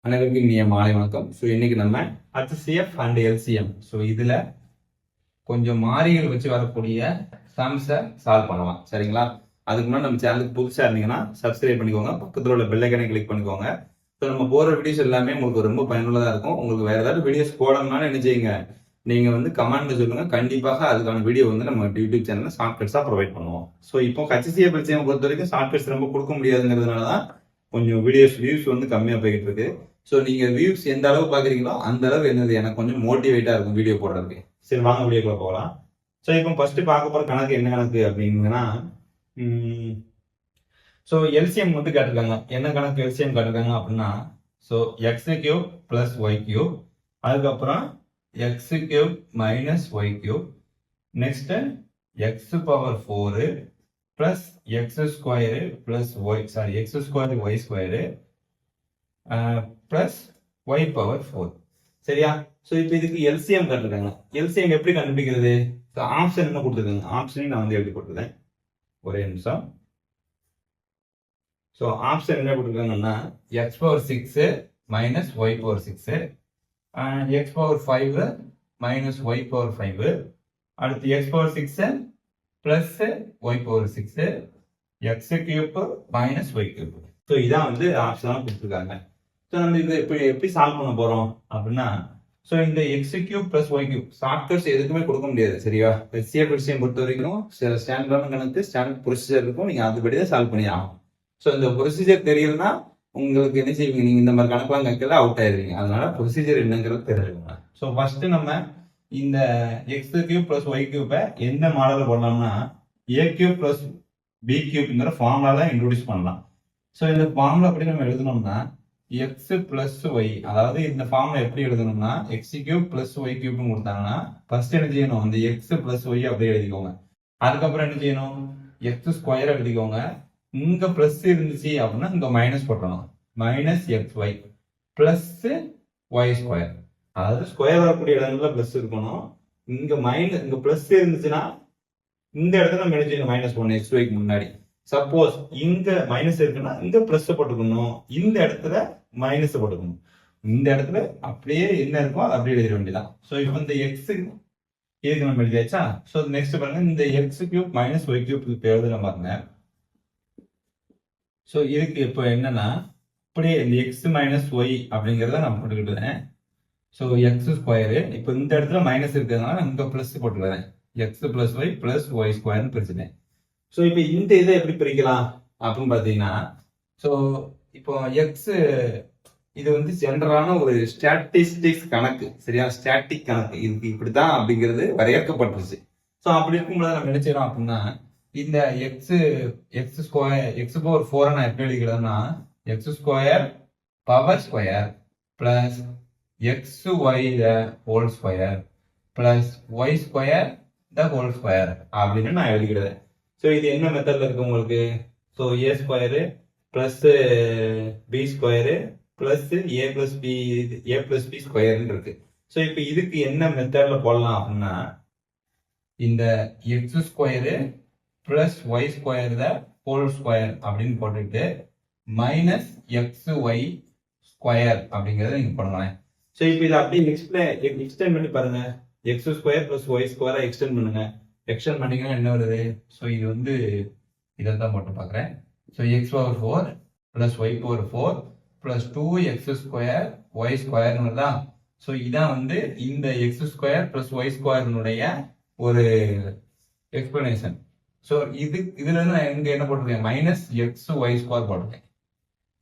அனைவருக்கும் இனிய மாலை வணக்கம். ஸோ இன்னைக்கு நம்ம HCF அண்ட் LCM இதுல கொஞ்சம் மாறிகள் வச்சு வரக்கூடிய சம்ஸை சால்வ் பண்ணலாம். சரிங்களா? அதுக்கு முன்னாடி நம்ம சேனலுக்கு புதுசாக இருந்தீங்கன்னா சப்ஸ்கிரைப் பண்ணிக்கோங்க, பக்கத்தில் உள்ள பெல் ஐக்கனை கிளிக் பண்ணிக்கோங்க. ஸோ நம்ம போகிற வீடியோஸ் எல்லாமே உங்களுக்கு ரொம்ப பயனுள்ளதாக இருக்கும். உங்களுக்கு வேற ஏதாவது வீடியோஸ் போடணும்னாலும் என்ன செய்யுங்க, நீங்க கமெண்ட்ல சொல்லுங்க. கண்டிப்பாக அதுக்கான வீடியோ நம்ம யூடியூப் சேனல்ல ஷார்ட்கட்ஸா ப்ரொவைட் பண்ணுவோம். ஸோ இப்போ HCF LCM பொறுத்த வரைக்கும் ஷார்ட்கட்ஸ் ரொம்ப கொடுக்க முடியாதுங்கிறதுனால தான் கொஞ்சம் வியூஸ் கம்மியாக போய்கிட்டு இருக்கு. ஸோ நீங்க வியூஸ் எந்த அளவு பாக்குறீங்களோ அந்த அளவு எனக்கு கொஞ்சம் மோட்டிவேட்டா இருக்கும் வீடியோ போடுறதுக்கு. சரி, வாங்க வீடியோக்குள்ள போகலாம். ஸோ இப்போ ஃபர்ஸ்ட் பார்க்க போற கணக்கு என்ன கணக்கு அப்படின்னா, ஸோ எல்சிஎம் கேட்டிருக்காங்க. என்ன கணக்கு எல்சிஎம் கேட்டிருக்காங்க அப்படின்னா, so x cube plus y cube, அதுக்கப்புறம் x cube minus y cube, next x power 4 plus x square plus y x square y square plus y power 4. சரியா? ஸோ இப்போ இதுக்கு எல்சிஎம் கண்டுருக்காங்க. எல்சிஎம் எப்படி கண்டுபிடிக்கிறது? ஆப்ஷன் என்ன கொடுத்துருக்காங்க, ஆப்ஷனையும் நான் எழுதி கொடுத்துருக்கேன். ஒரே நிமிஷம். ஸோ ஆப்ஷன் என்ன கொடுத்துருக்காங்கன்னா, x power 6 minus y power 6, x power 5 minus y power 5, அடுத்து x power 6 plus y power 6, x cube minus y cube. So இதான் ஆப்ஷனாக கொடுத்துருக்காங்க. ஸோ நம்ம இதை எப்படி சால்வ் பண்ண போறோம் அப்படின்னா, ஸோ இந்த x cube plus y cube shortcuts எதுக்குமே கொடுக்க முடியாது. சரியா? HCF LCM பொறுத்த வரைக்கும் சில ஸ்டாண்டர்டான கணக்கு ஸ்டாண்டர்ட் ப்ரொசீஜர் இருக்கும். நீங்க அதுபடி தான் சால்வ் பண்ணி ஆகும். ஸோ இந்த ப்ரொசீஜர் தெரியலன்னா உங்களுக்கு என்ன செய்வீங்க, நீங்க இந்த மாதிரி கணக்கெல்லாம் கேட்கல அவுட் ஆயிருவீங்க. அதனால ப்ரொசீஜர் என்னங்கிறது தெரிஞ்சுக்கோங்க. ஸோ ஃபர்ஸ்ட் நம்ம இந்த எக்ஸ் கியூப் பிளஸ் ஒய் கியூப்பை எந்த மாடலில் போடலாம்னா, ஏ கியூப் பிளஸ் பி கியூப்ங்கிற ஃபார்முலா தான் இன்ட்ரோடியூஸ் பண்ணலாம். ஸோ இந்த ஃபார்முலா எப்படி நம்ம எழுதணும்னா, எக்ஸ் பிளஸ் ஒய், அதாவது இந்த ஃபார்முலா எப்படி எழுதணும்னா, எக்ஸ் கியூப் பிளஸ் ஒய் கியூப்னு கொடுத்தாங்கன்னா ஃபர்ஸ்ட் என்ன செய்யணும், இந்த எக்ஸ் பிளஸ் ஒய் அப்படியே எழுதிக்கோங்க. அதுக்கப்புறம் என்ன செய்யணும், எக்ஸ் ஸ்கொயர் எழுதிக்கோங்க. இங்க பிளஸ் இருந்துச்சு அப்படின்னா இங்க மைனஸ் போட்டணும். Minus x y plus y square, அதாவது ஸ்கொயர் வரக்கூடிய இடங்கள்ல பிளஸ் இருக்கணும். இங்க பிளஸ் இருந்துச்சுன்னா இந்த இடத்துல நம்ம என்ன செய்யணும், மைனஸ் பண்ணணும் எக்ஸ் ஒய்க்கு முன்னாடி. சப்போஸ் இங்க மைனஸ் இருக்குன்னா இங்க பிளஸ் போட்டுக்கணும், இந்த இடத்துல மைனஸ் போட்டுக்கணும். இந்த இடத்துல அப்படியே என்ன இருக்கோ அதை அப்படியே எழுதிட வேண்டியதான். ஸோ இப்போ இந்த எக்ஸ் இதுக்கு நம்ம எழுதியாச்சா. ஸோ நெக்ஸ்ட் பாருங்க, இந்த x cube minus y cube இப்போ எழுதுற பாருங்க. ஸோ இதுக்கு இப்போ என்னன்னா, அப்படியே இந்த எக்ஸ் மைனஸ் ஒய் அப்படிங்கிறத நான் போட்டுக்கிட்டுறேன். ஸோ எக்ஸ் ஸ்கொயரு, இப்போ இந்த இடத்துல மைனஸ் இருக்கிறதுனால இங்க பிளஸ் போட்டுக்கிறேன். X plus y plus y ஸ்கொயர்னு பிரிச்சுட்டேன். ஸோ இப்போ இந்த இதை எப்படி பிரிக்கலாம் அப்படின்னு பார்த்தீங்கன்னா, ஸோ இப்போ எக்ஸ் இது ஜெனரலான ஒரு ஸ்டாட்டிஸ்டிக்ஸ் கணக்கு. சரியா? ஸ்டாட்டிக் கணக்கு. இதுக்கு இப்படிதான் அப்படிங்கிறது வரையறுக்கப்பட்டுருச்சு. ஸோ அப்படி இருக்கும்போது நம்ம என்ன செய்யறோம் அப்படின்னா, இந்த எக்ஸ் ஸ்கொயர் எக்ஸ் பவர் 4 நான் எப்படி எழுதிக்கிறதுனா, x square power square plus x y the whole square plus y square the whole square அப்படின்னு நான் எழுதிக்கிறேன். ஸோ இது என்ன மெத்தட்ல இருக்கு உங்களுக்கு? So a square plus b square plus a plus b ஸ்கொயர்னு இருக்கு. ஸோ இப்போ இதுக்கு என்ன மெத்தட்ல போடலாம் அப்படின்னா, இந்த x square plus y square the whole square அப்படின்னு போட்டுட்டு மைனஸ் எக்ஸ் ஒய் ஸ்கொயர் அப்படிங்கிறத நீங்க பண்ணுங்களேன். ஸோ இப்போ இதை அப்படியே எக்ஸ்டெண்ட் பண்ணி பாருங்க. எக்ஸ் ஸ்கொயர் பிளஸ் ஒய் ஸ்கொயரை எக்ஸ்டெண்ட் பண்ணுங்க. எக்ஸ்டெண்ட் பண்ணீங்கன்னா என்ன வருது? ஸோ இது இதை தான் போட்டு பார்க்குறேன். So x power 4 plus y power 4 plus 2x square y ஸ்கொயர்னு வருதா? ஸோ இதான் இந்த எக்ஸ் ஸ்கொயர் பிளஸ் ஒய் ஸ்கொயர்னுடைய ஒரு எக்ஸ்பிளனேஷன். ஸோ இதுல இருந்து நான் இங்க என்ன போட்டிருக்கேன், மைனஸ் எக்ஸ் ஒய் ஸ்கொயர் போட்டிருக்கேன்.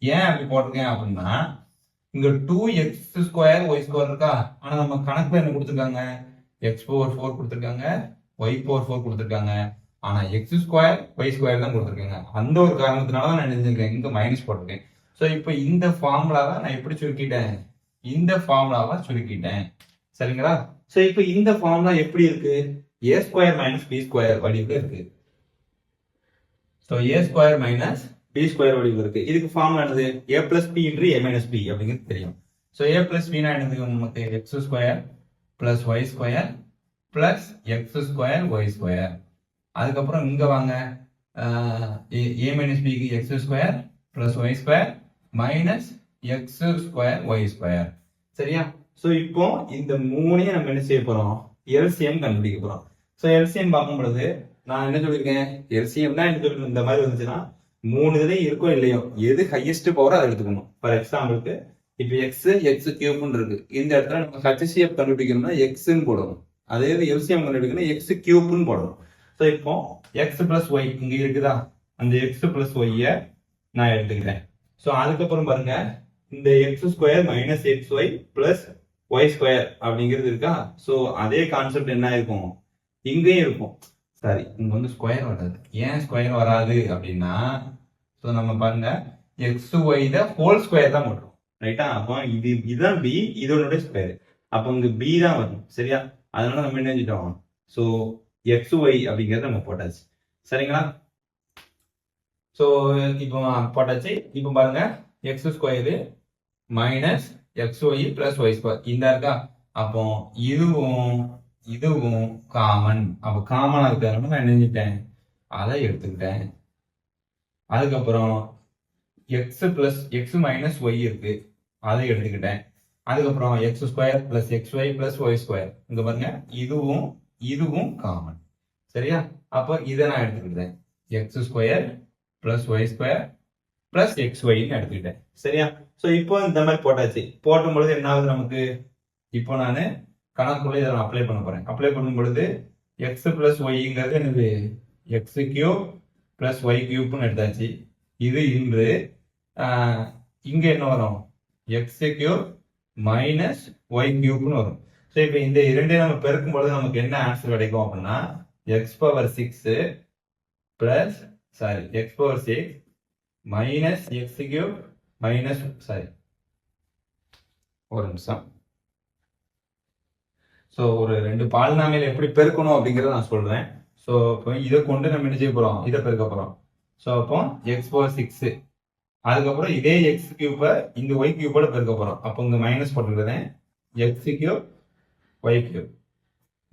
ஏன் அப்படி போட்டிருக்கேன் அப்படின்னா, இங்க 2x ஸ்கொயர் ஒய் ஸ்கொயர் இருக்கா, ஆனா நம்ம கணக்குல என்ன கொடுத்துருக்காங்க, எக்ஸ் பவர் 4 கொடுத்துருக்காங்க, ஒய் பவர் 4 கொடுத்துருக்காங்க, ஆனா எக்ஸ் ஸ்கொயர் ஒய் ஸ்கொயர் தான் கொடுத்துருக்காங்க. அந்த ஒரு காரணத்தினால தான் நான் நினைச்சிருக்கேன் இங்க மைனஸ் போட்டிருக்கேன். ஸோ இப்போ இந்த ஃபார்முலாவை நான் எப்படி சுருக்கிட்டேன், இந்த ஃபார்முலாவை சுருக்கிட்டேன். சரிங்களா? ஸோ இப்போ இந்த ஃபார்முலா எப்படி இருக்கு, a square minus b square வடிவில் இருக்கு. So a square minus b square வடிவில் இருக்கு. இதுக்கு ஃபார்முலா என்னது, a plus b into a minus b அப்படிங்கிறது தெரியும். ஸோ ஏ பிளஸ் பினா என்னது, நமக்கு x square plus y square plus x square y square. அதுக்கப்புறம் இங்க வாங்க, ஏ மைனஸ் பிக்கு x square plus y square minus x square y square. சரியா? ஸோ இப்போ இந்த மூணையும் நம்ம என்ன செய்ய போறோம், எல்சிஎம் கண்டுபிடிக்க போறோம். ஸோ எல்சிஎம் பார்க்கும் பொழுது நான் என்ன சொல்லியிருக்கேன், எல்சிஎம் தான் இந்த மாதிரி வந்துச்சுன்னா 3 இதுலயும் இருக்கோ இல்லையோ எது ஹையஸ்ட் பவரோ அதை எடுத்துக்கணும். ஃபார் எக்ஸாம்பிளுக்கு இப்போ எக்ஸ் கியூப்னு இருக்கு, இந்த இடத்துல நம்ம ஹச்சிஎஃப் கண்டுபிடிக்கணும்னா எக்ஸ்ன்னு போடணும். அதே இது எல்சிஎம் கண்டுபிடிக்கணும் எக்ஸ் கியூப்னு போடணும். ஸோ இப்போ எக்ஸ் பிளஸ் ஒய் இங்க இருக்குதா, அந்த எக்ஸ் பிளஸ் ஒய்யை நான் எடுத்துக்கிட்டேன். ஸோ அதுக்கப்புறம் பாருங்க இந்த x square minus x y plus y square அப்படிங்கிறது இருக்கா. ஸோ அதே கான்செப்ட் என்ன இருக்கும் இங்கேயும் இருக்கும். சரி, இங்க வந்து ஸ்கொயர் வராது. ஏன் ஸ்கொயர் வராது அப்படின்னா, ஸோ நம்ம பாருங்க x y the whole square தான் போட்டுரும். ரைட்டா? அப்போ இதுதான் பி, இதோட ஸ்கொயர். அப்போ இங்க பி தான் வரும். சரியா? அதனால நம்ம என்ன செஞ்சிட்டோம், ஸோ எக்ஸ் ஒய் அப்படிங்கிறத நம்ம போட்டாச்சு. சரிங்களா? ஸோ இப்போ போட்டாச்சு. இப்போ பாருங்க x square minus x y plus y square இந்த இருக்கா. அப்போ இதுவும் இதுவும் காமன். அப்போ காமனா இருக்கிறதுனால நான் நினைஞ்சிட்டேன், அதை எடுத்துக்கிட்டேன். அதுக்கப்புறம் x plus x minus y இருக்கு, அதை எடுத்துக்கிட்டேன். அதுக்கப்புறம் x square plus x y plus y square இங்க பாருங்க இதுவும் இதுவும் காமன். சரியா? அப்போ இதை நான் எடுத்துக்கிட்டேன், x square plus y square plus x ஒய்ன்னு எடுத்துக்கிட்டேன். சரியா? ஸோ இப்போ இந்த மாதிரி போட்டாச்சு. போட்டும் பொழுது என்ன ஆகுது நமக்கு, இப்போ நான் கணக்குள்ள இதை அப்ளை பண்ண போறேன். அப்ளை பண்ணும் பொழுது எக்ஸ் பிளஸ் ஒய்ங்கிறது எனக்கு எக்ஸ் கியூப் பிளஸ் ஒய் கியூப்னு எடுத்தாச்சு. இது இன்று இங்க என்ன வரும், எக்ஸ் கியூப் மைனஸ் ஒய் கியூப்னு வரும். ஸோ இப்போ இந்த இரண்டையும் நம்ம பெருக்கும் பொழுது நமக்கு என்ன ஆன்சர் கிடைக்கும் அப்படின்னா X power 6 plus X power 6 minus x cube minus ஒரு நிமிஷம். ஸோ ஒரு ரெண்டு பாலினாமியல் எப்படி பெருக்கணும் அப்படிங்கிறத நான் சொல்றேன். ஸோ இப்போ இதை கொண்டு நம்ம என்ன செய்ய போறோம், இதை பெருக்க போறோம். ஸோ அப்போ எக்ஸ் பவர் 6 அதுக்கப்புறம் இதே எக்ஸ் கியூப்பை இந்த ஒய் கியூப்போட பெருக்க போறோம். அப்போ இங்க மைனஸ் போட்டுருக்கேன், எக்ஸ் கியூப் ஒய் கியூப்.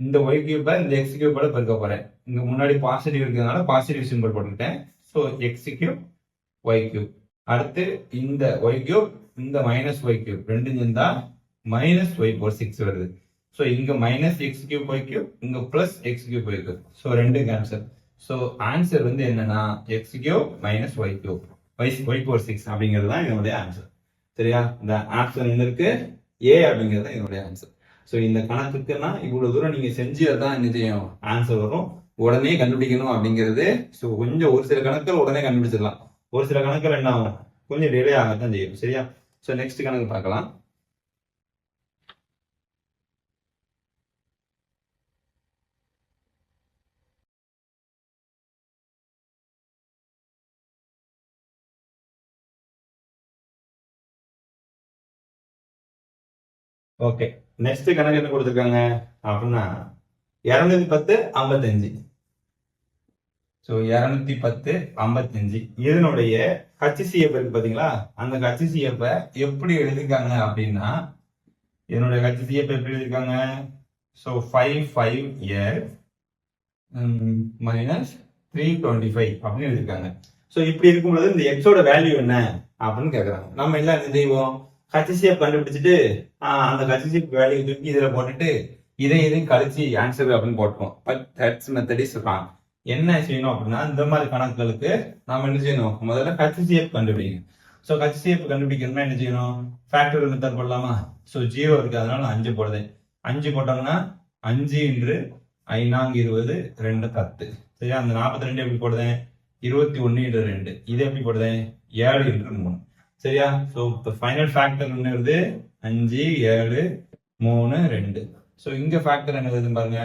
இந்த ஒய் கியூப்பை இந்த எக்ஸ் கியூப்போட பெருக்க போறேன். இங்க முன்னாடி பாசிட்டிவ் இருக்கிறதுனால பாசிட்டிவ் சிம்பிள் போட்டுக்கிட்டேன். So x cube y cube. அடுத்து இந்த ஒய் கியூப் இந்த மைனஸ் ஒய் கியூப் ரெண்டும் சேர்ந்தா மைனஸ் ஒய் பவர் 6 வருது. ஸோ இங்க minus x cube y cube, இங்க plus x cube y cube. So ரெண்டு கேன்சல். ஸோ ஆன்சர் வந்து என்னன்னா x cube minus y cube y power 6 அப்படிங்கிறது தான் இதனுடைய ஆன்சர். சரியா? இந்த ஆன்சர் என்ன இருக்கு, ஏ அப்படிங்கிறது தான் இதனுடைய ஆன்சர். ஸோ இந்த கணக்குக்குன்னா இவ்வளவு தூரம் நீங்க செஞ்சு தான் என்ன செய்யும் ஆன்சர் வரும். உடனே கண்டுபிடிக்கணும் அப்படிங்கிறது ஸோ கொஞ்சம் ஒரு சில கணக்குகள் உடனே கண்டுபிடிச்சிடலாம், ஒரு சில கணக்குகள் என்ன ஆகும் கொஞ்சம் டிலே ஆகத்தான் செய்யும். சரியா? ஸோ நெக்ஸ்ட் கணக்கு பார்க்கலாம். ஓகே, நெக்ஸ்ட் கணக்கு என்ன கொடுத்துருக்காங்க அப்படின்னா 210 55. ஸோ 210 55 இதனுடைய ஹச்சிசிஎஃப் இருக்கு பாத்தீங்களா, அந்த ஹச்சிசிஎஃப் எப்படி எழுதிருக்காங்க அப்படின்னா இதனுடைய ஹச்சிசிஎஃப் எப்படி எழுதிருக்காங்க, ஸோ 55x மைனஸ் 325 அப்படின்னு எழுதிருக்காங்க. ஸோ இப்படி இருக்கும்போது இந்த எக்ஸோட வேல்யூ என்ன அப்படின்னு கேட்கறாங்க. நம்ம எல்லாம் என்ன செய்வோம், ஹச்சிசிஎஃப் கண்டுபிடிச்சிட்டு அந்த ஹச்சிசிஎஃப் வேல்யூ தூக்கி இதுல போட்டுட்டு இதையும் கழிச்சு ஆன்சர் அப்படின்னு போட்டுப்போம். But that's method is wrong. என்ன செய்யணும் அப்படின்னா இந்த மாதிரி கணக்குகளுக்கு நாம என்ன செய்யணும், முதல்ல ஹச்சிசிஎஃப் கண்டுபிடிக்கணும். ஸோ ஹச்சிசிஎஃப் கண்டுபிடிக்கணும்னா என்ன செய்யணும், ஃபேக்டரியல் மெத்தட் போடலாமா. ஸோ 0 இருக்கு, அதனால 5 போடுதேன். 5 போட்டோம்னா 5 இன்று 5 20 2 10. சரியா? அந்த 42 எப்படி போடுதேன், 21 இன்று 2. இது எப்படி போடுதேன், 7 இன்று 3. சரியா? ஸோ இப்போ ஃபைனல் ஃபேக்டர் என்னது 5 7 3 2. ஸோ இங்க ஃபேக்டர் என்னது பாருங்க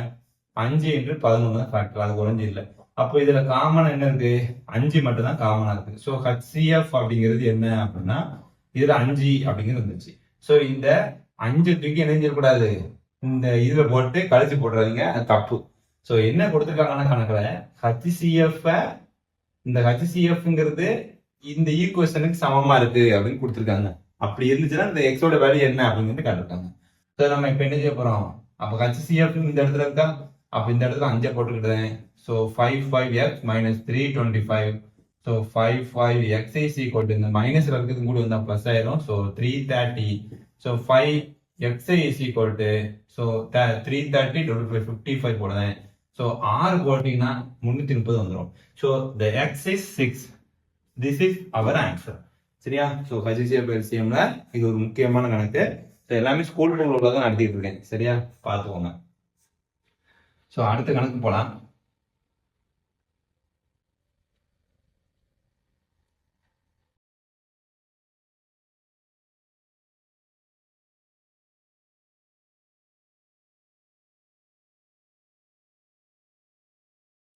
5 இன்று 11 ஃபேக்டர், அது குறைஞ்சு இல்லை. அப்போ இதுல காமன் என்ன இருக்கு, 5 மட்டும் தான் காமனா இருக்கு. ஸோ ஹச்சிஎஃப் அப்படிங்கிறது என்ன அப்படின்னா இதுல 5 அப்படிங்கிறது இருந்துச்சு. ஸோ இந்த 5 தூக்கி என்ன செய்யக்கூடாது, இந்த இதுல போட்டு கழிச்சு போடுறாதீங்க, அது தப்பு. ஸோ என்ன கொடுத்துருக்காங்கன்னா கணக்குல ஹச்சிஎஃப், இந்த ஹச்சிஎஃப்ங்கிறது இந்த ஈக்குவேஷனுக்கு சமமா இருக்கு அப்படின்னு கொடுத்துருக்காங்க. அப்படி இருந்துச்சுன்னா இந்த எக்ஸோட வேல்யூ என்ன அப்படிங்கிறது காட்டிருக்காங்க. ஸோ நம்ம இப்ப என்ன செய்ய போறோம், அப்போ ஹச்சிஎஃப் இந்த இடத்துல இருக்கா, அப்ப இந்த இடத்துல 5 போட்டுக்கிட்டேன். So 55x minus 325 so 5 x is equal to இந்த மைனஸ்ல இருக்கிறது கூட வந்தா பிளஸ் ஆயிரும். So 330. So 5 xi is equal to so 330 divided by 55 போடுறேன். ஸோ r போட்டீங்கன்னா 330 வந்துடும். So the x is 6. This is our answer. சரியா? ஸோ HCF LCMல இது ஒரு முக்கியமான கணக்கு. ஸோ எல்லாமே ஸ்கூல் ரூம்ல தான் நடத்திட்டு இருக்கேன். சரியா? பார்த்துக்கோங்க. ஸோ அடுத்த கணக்கு போலாம்.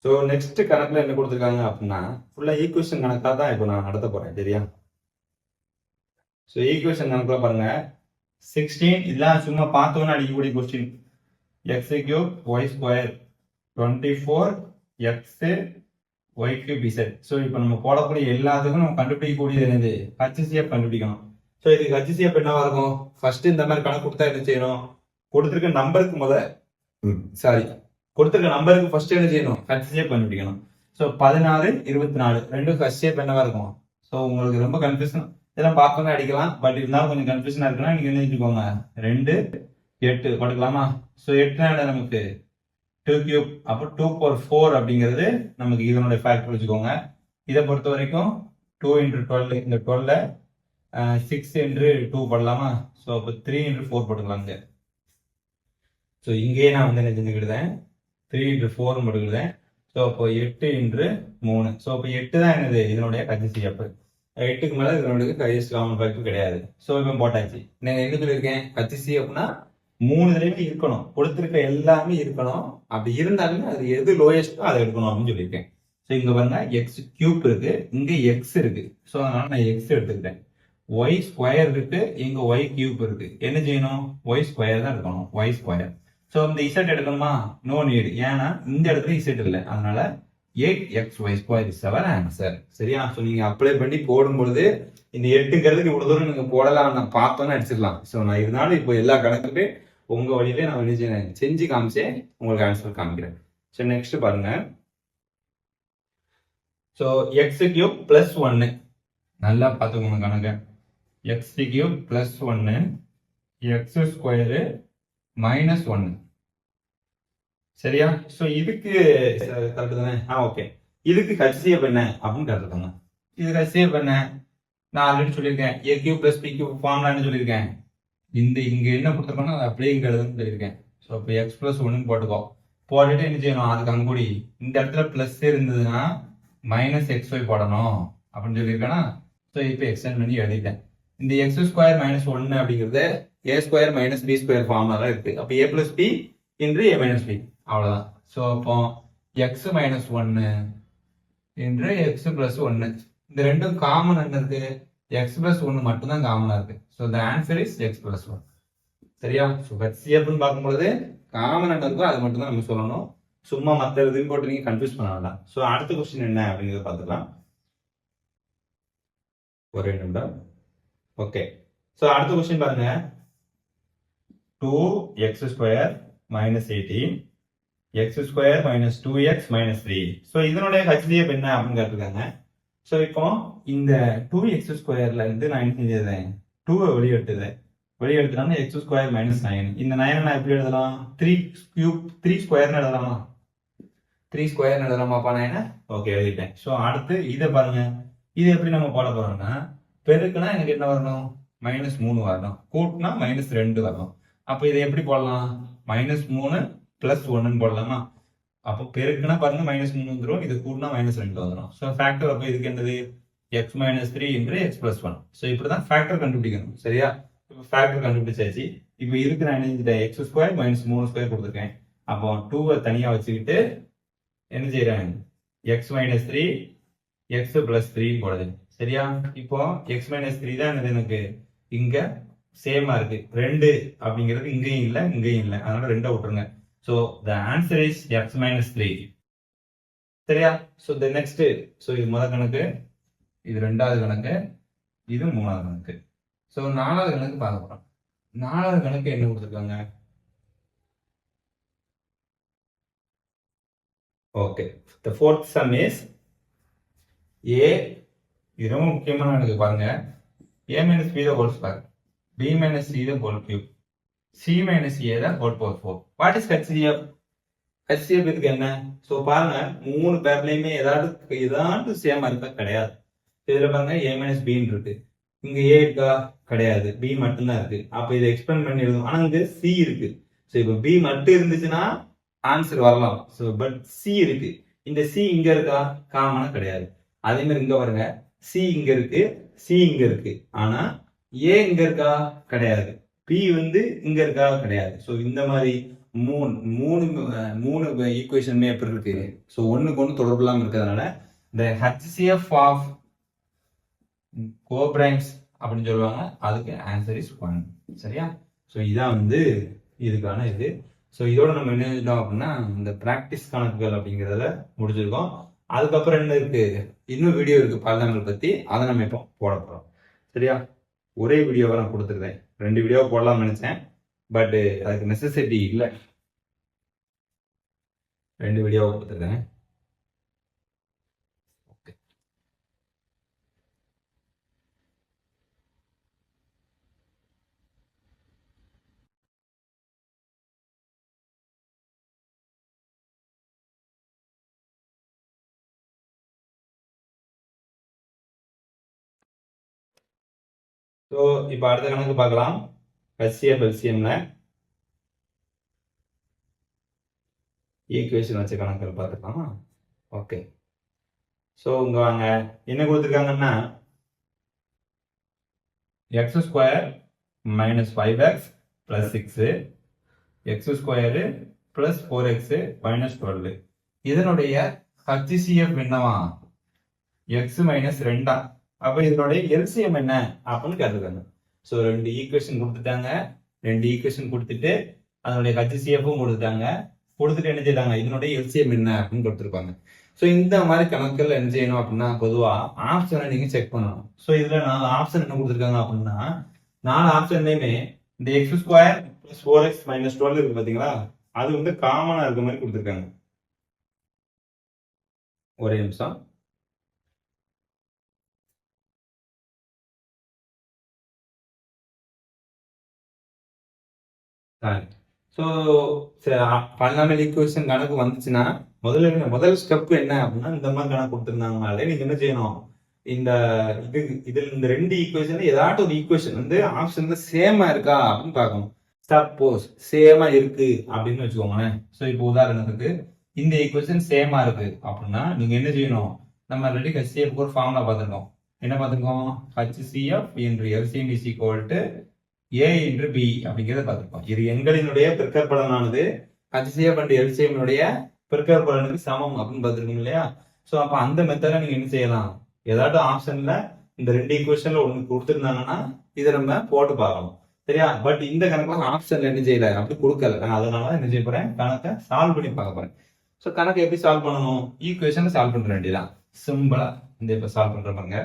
ஸோ நெக்ஸ்ட் கணக்குல என்ன கொடுத்துருக்காங்க அப்படின்னா ஃபுல்லா ஈக்குவேஷன் கணக்காக தான் இப்போ நான் நடத்த போறேன். சரியா? ஸோ ஈக்குவேஷன் கணக்குல பாருங்க 16 இதெல்லாம் சும்மா பார்த்தோன்னா அடிக்கக்கூடிய question. X cube y square 24 x y cube z. So இப்போ நம்ம போடக்கூடிய எல்லாத்துக்கும் நம்ம கண்டுபிடிக்கக்கூடியது என்னது? ஹச்சிசிஎஃப் கண்டுபிடிக்கணும். ஸோ இதுக்கு ஹச்சிசிஎஃப் என்னவா இருக்கும்? ஃபர்ஸ்ட் இந்த மாதிரி கணக்கு கொடுத்தா என்ன செய்யணும்? கொடுத்துருக்க நம்பருக்கு கொடுத்துருக்க நம்பருக்கு ஃபர்ஸ்ட் என்ன செய்யணும்? ஹச்சிசிஎஃப் கண்டுபிடிக்கணும். ஸோ 14 24 ரெண்டும் ஹச்சிசிஎஃப் என்னவா இருக்கும்? ஸோ உங்களுக்கு ரொம்ப கன்ஃபியூஷன் இதெல்லாம் பார்க்கணும் அடிக்கலாம். பட் இருந்தாலும் கொஞ்சம் கன்ஃபியூஷனா இருக்குன்னா நீங்க என்ன செஞ்சுக்கோங்க 2 8 போட்டுக்கலாமா? ஸோ 8 நமக்கு 2 கியூப் அப்போ 2 power 4 அப்படிங்கிறது நமக்கு இதனுடைய ஃபேக்டர் வச்சுக்கோங்க. இதை பொறுத்த வரைக்கும் 2 into 12 இந்த 12 6 into 2 போடலாமா? ஸோ அப்போ 3 into 4 போட்டுக்கலாங்க. ஸோ இங்கேயே நான் வந்து என்ன செஞ்சுக்கிட்டேன் 3 into 4 போட்டுக்கிட்டேன். ஸோ அப்போ 8 into 3. ஸோ அப்போ 8 தான் என்னது இதனுடைய ஹச்சிசிஎஃப். 8க்கு மேல இதனுடைய ஹையஸ்ட் காமன் ஃபேக்டர் கிடையாது. ஸோ இப்போ போட்டாச்சு. நான் என்ன சொல்லியிருக்கேன்? ஹச்சிசிஎஃப்னா 3 இதுலயுமே இருக்கணும். கொடுத்துருக்க எல்லாமே இருக்கணும். அப்படி இருந்தாலுமே அது எது லோயஸ்டோ அதை எடுக்கணும் அப்படின்னு சொல்லியிருக்கேன். ஸோ இங்க பாருங்க எக்ஸ் கியூப் இருக்கு, இங்க எக்ஸ் இருக்கு. ஸோ அதனால நான் எக்ஸ் எடுத்துக்கிட்டேன். ஒய் ஸ்கொயர் இருக்கு, இங்க ஒய் கியூப் இருக்கு. என்ன செய்யணும்? ஒய் ஸ்கொயர் தான் எடுக்கணும். Y square. ஸோ இந்த இசட் எடுக்கணுமா? No need. ஏன்னா இந்த இடத்துல இசட் இல்லை. அதனால 8xy square is our answer. சரியா? ஸோ நீங்க அப்ளை பண்ணி போடும்பொழுது இந்த 8ங்கிறதுக்கு இவ்வளவு தூரம் நீங்க போடலாம், நான் பார்த்தோன்னு அடிச்சிடலாம். ஸோ நான் இருந்தாலும் இப்போ எல்லா கணக்குமே உங்க வழியிலே நான் செஞ்சு காமிச்சே உங்களுக்கு ஆன்சர் காமிக்கிறேன். ஸோ நெக்ஸ்ட் பாருங்க. ஸோ எக்ஸ் கியூப் பிளஸ் 1 நல்லா பார்த்துக்கோங்க கணக்கு. X cube plus 1 X square minus 1. சரியா? சோ இதுக்கு கரெக்ட் தானே? ஓகே. இதுக்கு ஹச்சிசிஎஃப் என்ன அப்படின்னு கேட்டிருக்காங்க. இதுக்கு ஹச்சிசிஎஃப் என்ன? நான் ஆல்ரெடி சொல்லியிருக்கேன். A cube plus b cube formula என்ன சொல்லியிருக்கேன்? இங்க என்ன கொடுத்துருக்கோம்னா அது அப்படியே இங்க எழுதுன்னு சொல்லியிருக்கேன். ஸோ இப்போ எக்ஸ் பிளஸ் 1 போட்டுக்கோ. போட்டுட்டு என்ன செய்யணும்? அதுக்கு அங்க கூடி இந்த இடத்துல பிளஸ் இருந்ததுன்னா மைனஸ் எக்ஸ் ஒய் போடணும் அப்படின்னு சொல்லியிருக்கேன்னா. ஸோ இப்போ எக்ஸ்டெண்ட் பண்ணி எழுதிட்டேன். இந்த எக்ஸ் ஸ்கொயர் மைனஸ் 1 அப்படிங்கிறது a square minus b square formula இருக்கு. அப்போ a plus b into a minus b அவ்வளவுதான். ஸோ அப்போ x minus 1 into X plus 1 இந்த ரெண்டும் காமன் என்ன இருக்கு? எக்ஸ் பிளஸ் 1 மட்டும் தான் காமனா இருக்கு. So the answer is X plus 1. சரியா? ஸோ ஹச்சிசிஎஃப்னு பார்க்கும்போது காமன் என்ன இருக்கோ அது மட்டும் தான் நம்ம சொல்லணும். சும்மா மற்ற இதுன்னு போட்டு நீங்க கன்ஃபியூஸ் பண்ண வேண்டாம். ஸோ அடுத்த கொஸ்டின் என்ன அப்படிங்கிறத பார்த்துக்கலாம். ஒரே நிமிடம். ஓகே. ஸோ அடுத்த கொஸ்டின் பாருங்க. 2x square minus 18 x square minus 2x minus 3. So இதனுடைய ஹச்சிசிஎஃப் என்ன அப்படின்னு கேட்டிருக்காங்க. ஸோ இப்போ இந்த 2x ஸ்கொயர்ல இருந்து நான் என்ன செஞ்சேன்? 2 வெளியெடுத்துட்டோம்னா x ஸ்கொயர் மைனஸ் 9. இந்த 9 நான் எப்படி எழுதலாம்? 3 கியூப் 3 ஸ்கொயர்னு எழுதலாமா? 3 ஸ்கொயர்னு எழுதலாமாப்பா 9? ஓகே எழுதிட்டேன். ஸோ அடுத்து இதை பாருங்க. இது எப்படி நம்ம போட போறோம்னா பெருக்குனா எனக்கு என்ன வரணும்? மைனஸ் 3 வரணும். கூட்டினா மைனஸ் 2 வரணும். அப்போ இதை எப்படி போடலாம்? மைனஸ் 3 பிளஸ் 1 போடலாமா? அப்போ பெருக்குனா பாருங்க மைனஸ் 3 வந்துடும். இது கூட்டினா மைனஸ் 2 வந்துடும். ஸோ ஃபேக்டர் அப்போ இதுக்கு என்னது? X minus 3 into X plus 1. So இப்படிதான் ஃபேக்டர் கண்டுபிடிக்கணும். சரியா? இப்போ ஃபேக்டர் கண்டுபிடிச்சாச்சு. இப்போ இதுக்கு நான் என்ன எக்ஸ் ஸ்கொயர் மைனஸ் 3 ஸ்கொயர் கொடுத்துருக்கேன். அப்போ 2வை தனியா வச்சுக்கிட்டு என்ன செய்யறேன்? எக்ஸ் மைனஸ் 3 எக்ஸ் பிளஸ் 3 போடுது. சரியா? இப்போ எக்ஸ் மைனஸ் 3 தான் என்னது எனக்கு இங்க சேமா இருக்கு. 2 அப்படிங்கிறது இங்கேயும் இல்லை இங்கேயும் இல்லை. அதனால 2 விட்டுருங்க. So the answer is X minus 3. சரியா? So the next. ஸோ இது முதல் கணக்கு, இது 2வது கணக்கு, இது 3வது கணக்கு. ஸோ 4வது கணக்கு பார்க்க போறோம். 4வது கணக்கு என்ன கொடுத்துருக்காங்க? Okay. The fourth sum is a இது ரொம்ப முக்கியமான எனக்கு பாருங்க a minus b the whole square b minus c the whole cube c minus a the whole power 4 what is HCF HCF இதுக்கு என்ன சோ பாருங்க மூணு பேர்லயுமே ஏதாவது சேமா இருக்கா கிடையாது இதுல பாருங்க a minus b ன்னு இருக்கு இங்க a இருக்கா கிடையாது b மட்டும் தான் இருக்கு அப்ப இதை எக்ஸ்பேண்ட் பண்ணி எழுதும் ஆனா இங்க c இருக்கு சோ இப்ப b மட்டும் இருந்துச்சுன்னா ஆன்சர் வரலாம் சோ பட் c இருக்கு இந்த c இங்க இருக்கா காமனா கிடையாது அதே மாதிரி இங்க பாருங்க c இங்க இருக்கு c இங்க இருக்கு ஆனா a இங்க இருக்கா கிடையாது p வந்து இங்க இருக்கா கிடையாது சோ இந்த மாதிரி மூணு ஈக்குவேஷனுமே எப்படி இருக்கு சோ ஒண்ணுக்கு ஒண்ணு தொடர்பு இல்லாம இருக்கிறதுனால இந்த HCF ஆஃப் கோப்ரைம்ஸ் அப்படின்னு சொல்லுவாங்க அதுக்கு ஆன்சர் இஸ் 1 சரியா சோ இதான் வந்து இதுக்கான இது சோ இதோட நம்ம என்ன செஞ்சோம் அப்படின்னா இந்த பிராக்டிஸ் கணக்குகள் அப்படிங்கறத முடிச்சிருக்கோம் அதுக்கப்புறம் என்ன இருக்கு இன்னும் வீடியோ இருக்கு பாலினாமியல் பத்தி அதை நம்ம இப்போ போட போறோம் சரியா ஒரே வீடியோவை நான் கொடுத்துருந்தேன் 2 வீடியோ போடலாம்னு நினைச்சேன் பட் அதுக்கு நெசசிட்டி இல்லை 2 வீடியோவை கொடுத்துருக்கேன் ஸோ இப்போ அடுத்த கணக்கு பார்க்கலாம் HCF LCMல ஈக்குவேஷன் வச்ச கணக்குகள் பார்த்துக்கலாமா ஓகே ஸோ இங்க வாங்க என்ன கொடுத்துருக்காங்கன்னா x square minus 5x plus 6 x square plus 4x minus 12 இதனுடைய HCF என்னவா x மைனஸ் 2 அப்ப இதனுடைய எல்சிஎம் என்ன அப்படின்னு கேட்டுருக்காங்க ஸோ 2 ஈக்குவேஷன் கொடுத்துட்டாங்க 2 ஈக்குவேஷன் கொடுத்துட்டு அதனுடைய HCFும் கொடுத்துட்டாங்க கொடுத்துட்டு என்ன செய்யறாங்க இதனுடைய எல்சிஎம் என்ன அப்படின்னு கொடுத்துருப்பாங்க ஸோ இந்த மாதிரி கணக்குகள் என்ன செய்யணும் அப்படின்னா பொதுவா ஆப்ஷனை நீங்க செக் பண்ணணும் ஸோ இதுல 4 ஆப்ஷன் என்ன கொடுத்துருக்காங்க அப்படின்னா 4 ஆப்ஷன்லயுமே இந்த x square plus 4x minus 12 இருக்கு பாத்தீங்களா அது வந்து காமனா இருக்க மாதிரி கொடுத்துருக்காங்க ஒரே நிமிஷம் ஸோ பாலினாமியல் ஈக்குவேஷன் கணக்கு வந்துச்சுன்னா முதல் ஸ்டெப் என்ன அப்படின்னா இந்த மாதிரி கணக்கு கொடுத்துருந்தாங்கனாலே நீங்க என்ன செய்யணும் இந்த இதுல இந்த 2 ஈக்குவேஷன் ஏதாட்டும் ஒரு ஈக்குவேஷன் வந்து ஆப்ஷன்ல சேமா இருக்கா அப்படின்னு பார்க்கணும் சப்போஸ் சேமா இருக்கு அப்படின்னு வச்சுக்கோங்களேன் ஸோ இப்போ உதாரணத்துக்கு இந்த ஈக்குவேஷன் சேமா இருக்கு அப்படின்னா நீங்க என்ன செய்யணும் நம்ம ஆல்ரெடி HCF ஒரு ஃபார்முலா பார்த்துருக்கோம் என்ன பார்த்துருக்கோம் HCF என்று LCM is equal to A into B அப்படிங்கிறத பார்த்துருக்கோம் இது எண்களினுடைய பெருக்கற்பலனானது HCF and LCM பெருக்கற்பலனுக்கு சமம் அப்படின்னு பார்த்துருக்கோம் இல்லையா ஸோ அப்போ அந்த மெத்தட நீங்க என்ன செய்யலாம் ஏதாவது ஆப்ஷன்ல இந்த 2 ஈக்குவேஷன்ல ஒன்று கொடுத்துருந்தாங்கன்னா இதை நம்ம போட்டு பார்க்கலாம் சரியா பட் இந்த கணக்கு ஆப்ஷன்ல என்ன செய்யல அப்படி கொடுக்கல நான் அதனால என்ன செய்ய போறேன் கணக்கை சால்வ் பண்ணி பார்க்க போறேன் ஸோ கணக்கு எப்படி சால்வ் பண்ணணும் ஈக்குவேஷனை சால்வ் பண்ற வேண்டியதான் சிம்பிளா இந்த இப்ப சால்வ் பண்ற பாருங்க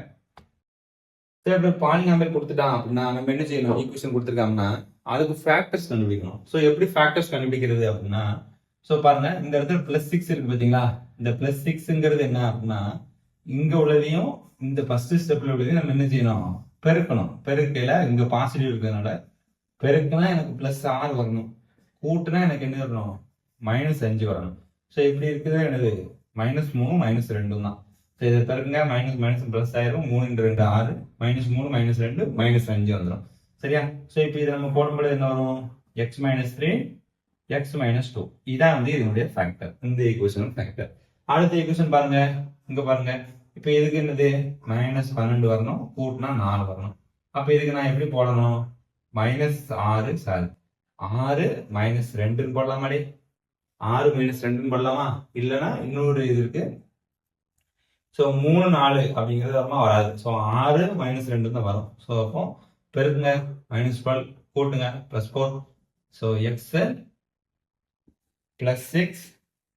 பாலினாமியல் கொடுத்துட்டான் அப்படின்னா நம்ம என்ன செய்யணும் ஈக்குவேஷன் கொடுத்துருக்காங்கன்னா அதுக்கு ஃபேக்டர்ஸ் கண்டுபிடிக்கணும் ஸோ எப்படி ஃபேக்டர்ஸ் கண்டுபிடிக்கிறது அப்படின்னா ஸோ பாருங்க இந்த இடத்துல +6 இருக்கு பாத்தீங்களா இந்த +6ங்கிறது என்ன அப்படின்னா இங்க உள்ளதையும் இந்த ஃபர்ஸ்ட் ஸ்டெப்ல உள்ளதையும் நம்ம என்ன செய்யணும் பெருக்கணும் பெருக்கையில இங்க பாசிட்டிவ் இருக்கிறதுனால பெருக்குனா எனக்கு +6 வரணும் கூட்டுனா எனக்கு என்ன வரணும் -5 வரணும் ஸோ இப்படி இருக்குது என்னது -3 -2 தான் இதை பெருக்குங்க மைனஸ் மைனஸ் பிளஸ் ஆயிரும் 3 × 2 6 -3 -2 -5 வந்துடும் சரியா ஸோ இப்போ இதை நம்ம போடும்போது என்ன வரும் x - 3 x - 2 இதான் வந்து இதனுடைய ஃபேக்டர் இந்த ஈக்குவேஷன் ஃபேக்டர் அடுத்த ஈக்குவேஷன் பாருங்க இங்க பாருங்க இப்போ இதுக்கு என்னது -12 வரணும் கூட்டினா 4 வரணும் அப்ப இதுக்கு நான் எப்படி போடணும் -6 சாரி 6 -2 போடலாமாடி 6 -2 போடலாமா இல்லைன்னா இன்னொரு இது இருக்கு ஸோ 3 4 அப்படிங்கிறது வரமா வராது ஸோ 6 -2 தான் வரும் ஸோ அப்போ பெருக்குங்க -12 கூட்டுங்க +4 ஸோ x +6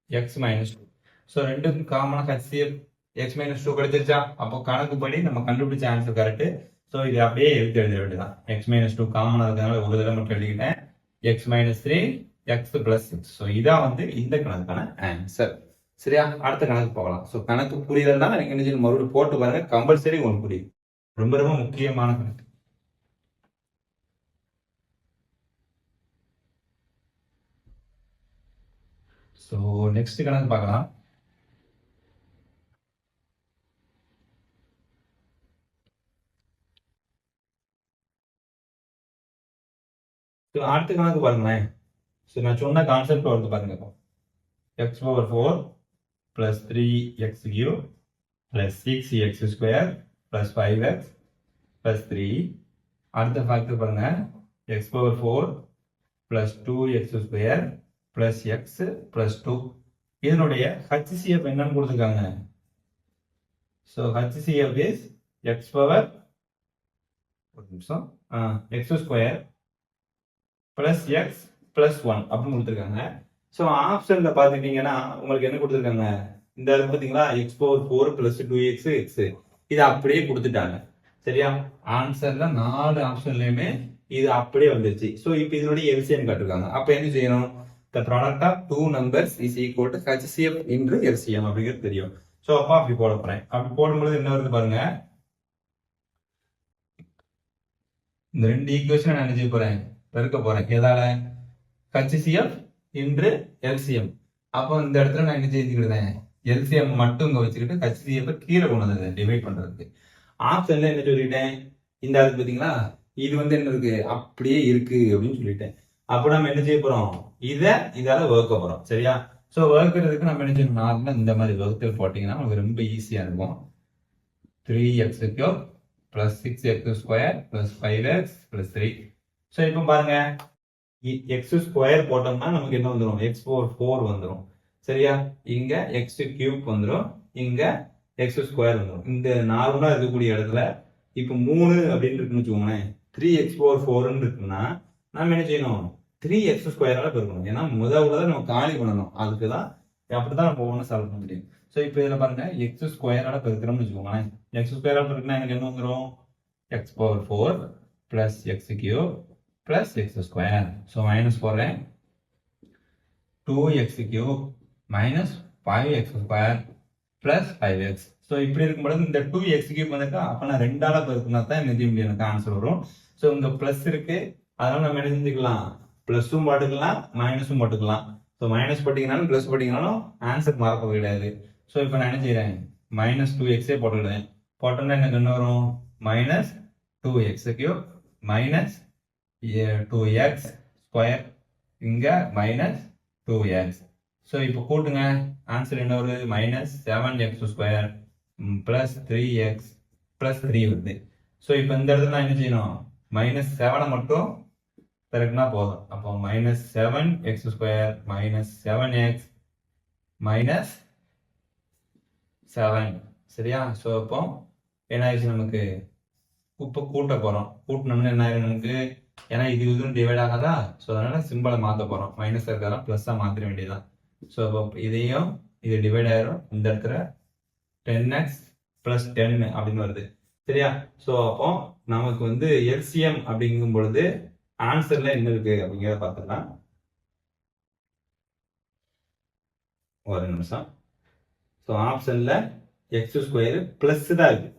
x - 2 ஸோ ரெண்டுக்கும் காமனாக HCF x - 2 கிடைச்சிருச்சா அப்போ கணக்குப்படி நம்ம கண்டுபிடிச்ச ஆன்சர் கரெக்ட் ஸோ இது அப்படியே எழுத வேண்டியதான் x - 2 காமனாக இருக்கிறதுனால ஒரு தடவை மட்டும் எழுதிக்கிட்டேன் x - 3 x + 6 ஸோ இதான் வந்து இந்த கணக்கான ஆன்சர் சரியா? அடுத்த கணக்கு போகலாம். ஸோ கணக்கு புரியலன்னா நீங்க என்ன செய்யணும், மறுபடியும் போட்டு பாருங்க, கம்பல்சரி உங்களுக்கு புரியும். ரொம்ப ரொம்ப முக்கியமான கணக்கு. ஸோ நெக்ஸ்ட் கணக்கு பார்க்கலாம். ஸோ அடுத்த கணக்கு பாருங்களேன். ஸோ நான் சொன்ன கான்செப்ட் வருது பாருங்க. இப்போ x/4 plus 3x cube plus 6x square plus 5x plus 3. அடுத்த ஃபேக்டர் பாருங்க, x/4 plus 2x square plus x plus 2. இதனுடைய HCF என்னன்னு கொடுத்துருக்காங்க. So HCF is x power x square plus x plus 1 அப்படின்னு கொடுத்துருக்காங்க. ஸோ ஆப்ஷன்ல பாத்துட்டீங்கன்னா உங்களுக்கு என்ன கொடுத்துருக்காங்க, இந்த பாத்தீங்களா x/4 plus 2x x இது அப்படியே கொடுத்துட்டாங்க. சரியா? ஆன்சர்ல 4 ஆப்ஷன்லயுமே இது அப்படியே வந்துருச்சு. ஸோ இப்போ இதனுடைய எல்சிஎம் காட்டிருக்காங்க. அப்ப என்ன செய்யணும், the product of two numbers is equal to HCF into LCM அப்படிங்கிறது தெரியும். ஸோ அப்போ அப்படி போட போறேன். அப்படி போடும்போது என்ன வருது பாருங்க, இந்த ரெண்டு ஈக்குவேஷன் நான் என்ன செய்ய போறேன், பெருக்க போறேன். எதால? HCF into LCM. அப்போ இந்த இடத்துல நான் என்ன செஞ்சுக்கிட்டேன், LCM மட்டும் இங்க வச்சுக்கிட்டு HCF கீழே கொண்டு வந்தது டிவைட் பண்றதுக்கு. ஆப்ஷன்ல என்ன சொல்லிட்டேன், இந்த அதுக்கு பாத்தீங்களா, இது வந்து என்ன இருக்கு, அப்படியே இருக்கு அப்படின்னு சொல்லிட்டேன். அப்போ நம்ம என்ன செய்ய போறோம், இதால வகுக்க போறோம். சரியா? சோ வகுக்கிறதுக்கு நம்ம என்ன செய்யணும், நார்மலா இந்த மாதிரி வகுத்தல் போட்டீங்கன்னா உங்களுக்கு ரொம்ப ஈஸியா இருக்கும். 3x cube plus 6x square plus 5x plus 3. So இப்போ பாருங்க, x ஸ்கொயர் போட்டோம்னா நமக்கு என்ன வந்துடும், x/4 வந்துடும். சரியா? இங்க x கியூப் வந்துடும், இங்க x ஸ்கொயர் வந்துடும். இந்த நார்மலா இருக்கக்கூடிய இடத்துல இப்போ 3 அப்படின்னு இருக்குன்னு வச்சுக்கோங்களேன், 3x/4 இருக்குன்னா நம்ம என்ன செய்யணும், 3x ஸ்கொயரால பெருக்கணும். ஏன்னா முதல்ல நம்ம காலி பண்ணணும். அதுக்குதான் அப்படிதான் நம்ம ஒவ்வொன்றும் சால்வ் பண்ண முடியும். ஸோ இப்போ இதில் பாருங்க, x ஸ்கொயரால பெருக்கிறோம்னு வச்சுக்கோங்களேன். x ஸ்கொயரால பெருக்கினா எனக்கு என்ன வந்துடும், x/4 plus x cube plus x square. So minus போடுறேன், 2x cube minus 5x square plus 5x. So இப்படி இருக்கும்போது இந்த 2x cube வந்துட்டா அப்போ நான் 2ஆல பெருக்கினா தான் எனக்கு ஆன்சர் வரும். ஸோ இங்க பிளஸ் இருக்கு, அதனால நம்ம என்ன செஞ்சுக்கலாம், பிளஸும் போட்டுக்கலாம் மைனஸும் போட்டுக்கலாம். ஸோ மைனஸ் போட்டீங்கனாலும் பிளஸ் போட்டீங்கனாலும் ஆன்சர் மறக்க கிடையாது. ஸோ இப்போ நான் என்ன செய்யறேன், -2x போட்டுக்கிட்டேன். போட்டோம்னா எனக்கு என்ன வரும், -2x cube minus 2x square, இங்க -2x. ஸோ இப்போ கூட்டுங்க, ஆன்சர் என்ன வருது, -7x square plus 3x plus 3 வருது. ஸோ இப்போ இந்த இடத்துல நான் என்ன செய்யணும், -7 மட்டும் பெருக்கினா போதும். அப்போ -7x ஸ்கொயர் -7x -7. சரியா? ஸோ அப்போ என்ன ஆயிடுச்சு, நமக்கு இப்போ கூட்ட போறோம். கூட்டணும்னு என்ன ஆயிரும் நமக்கு, ஏன்னா இது இதுவும் டிவைட் ஆகாதா, ஸோ அதனால சிம்பிளை மாற்ற போறோம். மைனஸ் இருக்காதான் பிளஸ்ஸா மாத்திர வேண்டியதான். ஸோ அப்போ இதையும் இது டிவைட் ஆயிரும். இந்த இடத்துல 10x plus 10 அப்படின்னு வருது. சரியா? ஸோ அப்போ நமக்கு வந்து எல்சிஎம் அப்படிங்கும் பொழுது ஆன்சர்ல என்ன இருக்கு அப்படிங்கிறத பார்த்துக்கலாம். ஒரு நிமிஷம். ஸோ ஆப்ஷன்ல எக்ஸ் ஸ்கொயர் பிளஸ் தான் இருக்கு.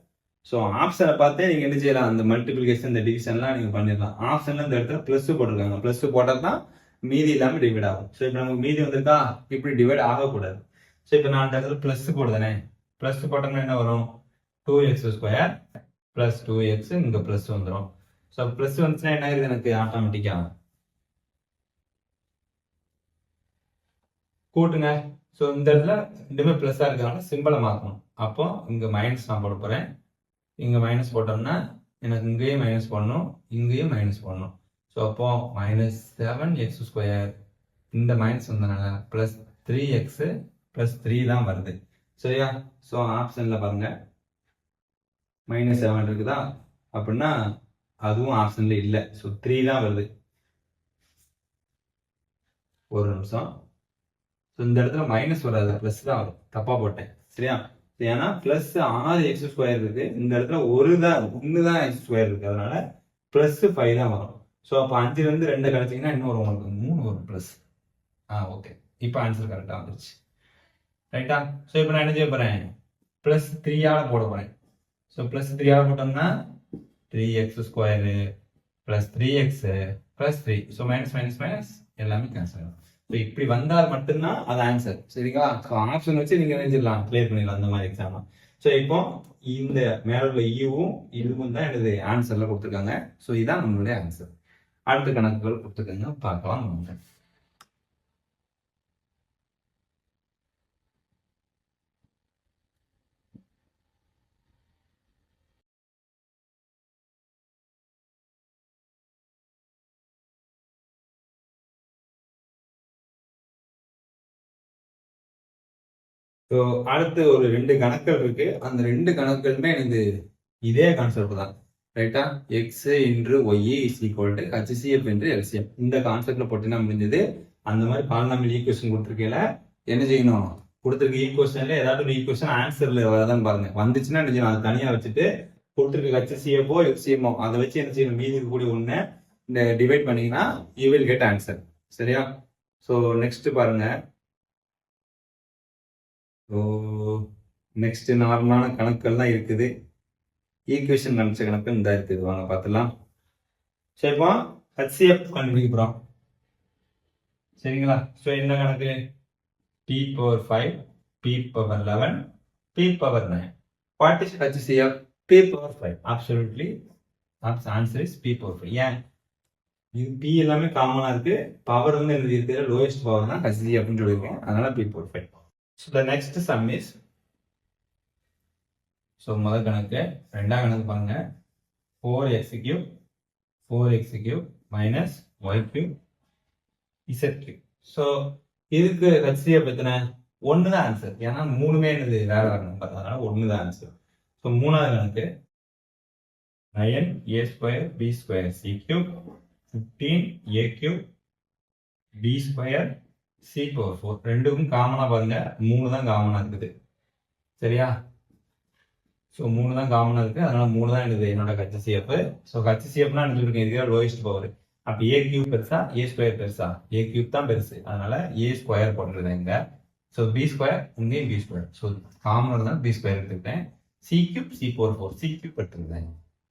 ஸோ ஆப்ஷனை பார்த்தே நீங்க என்ன செய்யலாம், அந்த மல்டிபிளிகேஷன் இந்த டிவிஷன்லாம் நீங்க பண்ணிடலாம். ஆப்ஷன்ல இந்த இடத்துல பிளஸ் போட்டிருக்காங்க, பிளஸ் போட்டால் தான் மீதி இல்லாமல் டிவைட் ஆகும். ஸோ இப்போ நமக்கு மீதி வந்திருக்கா, இப்படி டிவைட் ஆகக்கூடாது. ஸோ இப்போ நான் இந்த இடத்துல பிளஸ் போடுதானே, பிளஸ் போட்டோம்னா என்ன வரும், 2x ஸ்கொயர் பிளஸ் 2x, இங்க பிளஸ் வந்துடும். ஸோ பிளஸ் வந்துச்சுன்னா என்ன ஆகுது, எனக்கு ஆட்டோமேட்டிக்கா கூட்டுங்க. ஸோ இந்த இடத்துல ரெண்டுமே பிளஸ்ஸா இருக்கிறதுனால சிம்பிளை மாற்றணும். அப்போ இங்க மைனஸ் நான் போட போறேன். இங்க மைனஸ் போட்டோம்னா எனக்கு இங்கேயும் மைனஸ் பண்ணணும், இங்கேயும் மைனஸ் பண்ணணும். ஸோ அப்போ -7x ஸ்கொயர், இந்த மைனஸ் வந்தனால பிளஸ் 3x பிளஸ் 3 தான் வருது. சரியா? ஸோ ஆப்ஷன்ல பாருங்க -7 இருக்குதா, அப்படின்னா அதுவும் ஆப்ஷன்ல இல்லை. ஸோ 3 தான் வருது. ஒரு நிமிஷம். ஸோ இந்த இடத்துல மைனஸ் வராது, பிளஸ் தான் வரும். தப்பா போட்டேன். சரியா? ஏன்னா பிளஸ் 6x ஸ்கொயர் இருக்கு, இந்த இடத்துல ஒன்று தான் x ஸ்கொயர் இருக்கு, அதனால பிளஸ் 5 தான் வரும். ஸோ அப்போ 5ல இருந்து 2 கழிச்சிங்கன்னா இன்னும் உங்களுக்கு 3 வரும் பிளஸ். ஓகே, இப்போ ஆன்சர் கரெக்டாக வந்துருச்சு. ரைட்டா? ஸோ இப்போ நான் என்ன செய்ய போறேன், பிளஸ் 3ஆல போட போறேன். ஸோ பிளஸ் 3ஆல போட்டோம்னா 3x² plus 3x plus 3. So minus minus minus எல்லாமே கேன்சல் ஆகும். ஸோ இப்படி வந்தால் மட்டும்தான் அது ஆன்சர். சரிங்களா? ஸோ ஆப்ஷன் வச்சு நீங்க நினைச்சிடலாம், கிளியர் பண்ணிடலாம் அந்த மாதிரி எக்ஸாம். ஸோ இப்போ இந்த மேல உள்ள ஈவும் இதுவும் தான் எனது ஆன்சர்ல கொடுத்துருக்காங்க. ஸோ இதான் நம்மளுடைய ஆன்சர். அடுத்த கணக்குகள் கொடுத்துருக்காங்க, பார்க்கலாம். ஸோ அடுத்து ஒரு 2 கணக்குகள் இருக்கு. அந்த 2 கணக்குகளுமே எனக்கு இதே கான்செப்ட் தான். ரைட்டா? X into y is equal to HCF into LCM. இந்த கான்செப்ட்ல போட்டுனா முடிஞ்சது. அந்த மாதிரி பாலினாமியல் ஈக்குவேஷன் கொடுத்துருக்கீல என்ன செய்யணும், கொடுத்துருக்க ஈக்குவேஷன்ல ஏதாவது ஒரு ஈக்குவேஷன் ஆன்சர்ல வரதான் பாருங்க. வந்துச்சுன்னா என்ன செய்யணும், அதை தனியா வச்சுட்டு கொடுத்துருக்க ஹச்சிஎஃபோ எல்சிஎம்மோ அதை வச்சு என்ன செய்யணும், மீதி இருக்கக்கூடிய ஒண்ணு இந்த டிவைட் பண்ணீங்கன்னா யூ வில் கெட் ஆன்சர். சரியா? ஸோ நெக்ஸ்ட் பாருங்க. ஸோ நெக்ஸ்ட் நார்மலான கணக்குகள் தான் இருக்குது. ஈக்குவேஷன் கணிச்ச கணக்கு இந்த இருக்குது, வாங்க பார்த்துலாம். சரி, இப்போ ஹச்சிஎஃப் கண்டுபிடிக்க போகிறோம். சரிங்களா? ஸோ என்ன கணக்கு, p⁴, p⁴11, p⁴9. What is HCF? p⁴5. Absolutely answer is p⁴5. ஏன் இது p எல்லாமே காமனா இருக்கு, பவர் வந்து எனக்கு இருக்கிற லோயஸ்ட் பவர் தான் ஹச்சிஎஃப் அப்படின்னு சொல்லியிருக்கேன், அதனால p⁴5. So the next sum is, so முதல் கணக்கு, ரெண்டாம் கணக்கு பாருங்க, 4x³ minus y³ z³. So இதுக்கு HCF எத்தனை, 1 தான் ஆன்சர். ஏன்னா மூணுமே என்னது வேற வேற நம்பர், அதனால 1 தான் ஆன்சர். ஸோ மூணாவது கணக்கு 9a² b² c³ 15a³ b² c⁴4. ரெண்டுக்கும் காமனா பாருங்க, 3 தான் காமனா இருக்குது. சரியா? ஸோ 3 தான் காமனா இருக்கு, அதனால 3 தான் இருக்குது என்னோட ஹச்சிஎஃப். ஸோ ஹச்சிஎஃப்னா என்ன சொல்லிருக்கேன், இதுவே லோயஸ்ட் பவர். அப்ப a³ பெருசா a² பெருசா, a³ தான் பெருசு, அதனால a² போட்டுருந்தேன் இங்க. ஸோ b² இங்கேயும் b². ஸோ காமன் தான் b² எடுத்துக்கிட்டேன். c³ c⁴4 c³ எடுத்துருந்தேன்.